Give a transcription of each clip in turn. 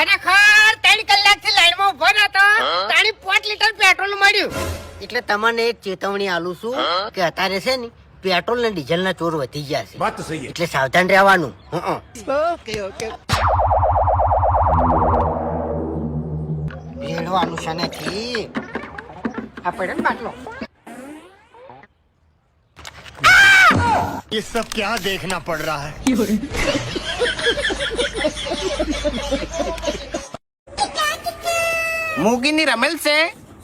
ખરેખર 3 કલાકથી લાઈનમાં ઉભો નતો તાણી 5 લીટર પેટ્રોલ મળ્યું. એટલે તમને એક ચેતવણી આલું છું કે અત્યારે છે ને પેટ્રોલ ને ડીઝલ ના ચોર વધી ગયા છે. વાત તો સહી એટલે સાવધાન રહેવાનું. ઓકે ઓકે રેડવાનું છે નથી. આ પડ્યો ને બાટલો. ये सब क्या देखना पड़ रहा है. મૂગીની રમેલ છે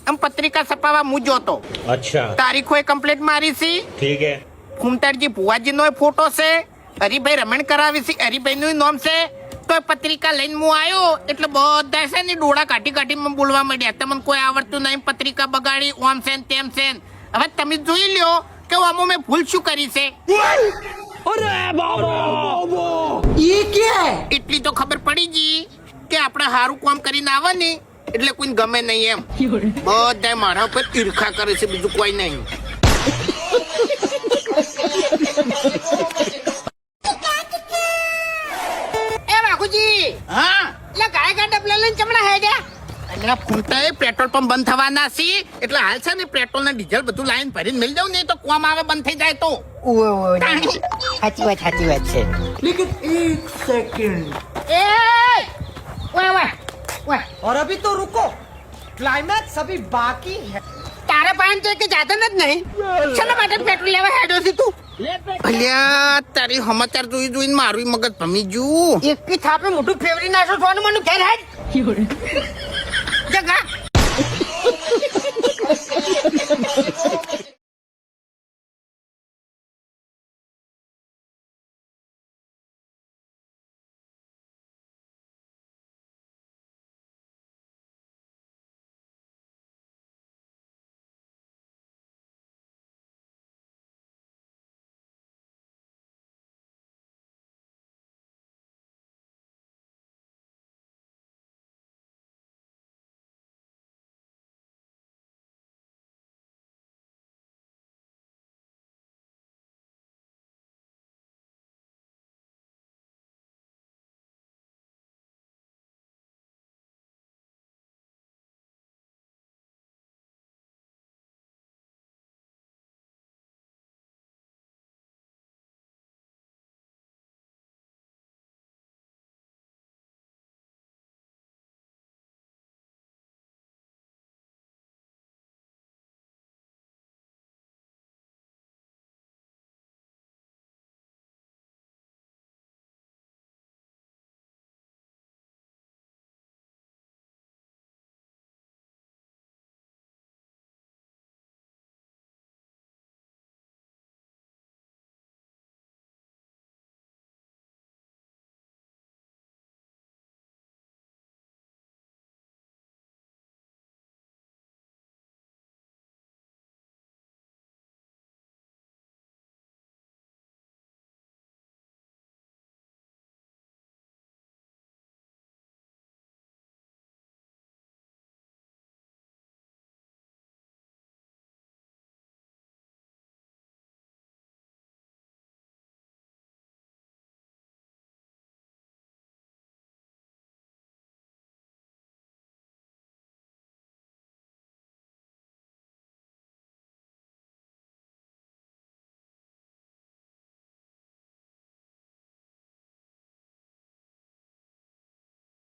આમ પત્રિકા છપાવા હું જોતો. अच्छा તારીખો કમ્પ્લીટ મારી છે. ठीक है ફૂમતાડજી ભુવાજી નો ફોટો છે. હરિભાઈ રમણ કરાવી છે. હરિભાઈ નું નામ છે. તો એ પત્રિકા લઈને હું આવ્યો એટલે બધા છે ને ડોળા કાઢી કાઢી બોલવા માંડ્યા તમને કોઈ આવડતું નહીં, પત્રિકા બગાડી, ઓમ છે ને તેમ છે ને. હવે તમે જોઈ લ્યો કે આમાં મેં ભૂલ શું કરી છે. એટલી તો ખબર પડી ગઈ કે આપણે સારું કામ કરીને આવે ને એટલે કોઈ ગમે નહીં એમ. બધા મારા ઉપર ઈર્ખા કરે છે, બીજું કોઈ નહીં. એ બાપુજી હા એટલે ગાય ગા ડબલા લઈને ચમડા હે ગયા. એટલે ફૂમતાએ પેટ્રોલ પંપ બંધ થવાના છે એટલે હાલ છે ને પેટ્રોલ ને ડીઝલ બધું લાઈન ભરીને મિલ દઉં ને તો કોમ આવે બંધ થઈ જાય તો. સાચી વાત છે. એ ઓય ઓય ઓય और अभी तो रुको, क्लाइमैक्स अभी बाकी है. તારે પાસે તો એક જાતન જ નહીં. શેના માટે પેટ્રોલ લેવા હેડ્યો છે તું? અલ્યા તારી સમાચાર જોઈ જોઈને મારું મગજ ભમી ગયું. એકની થાપે મોટું ફેવરી નાખો સોનું મનું ઘેર હેડ જગા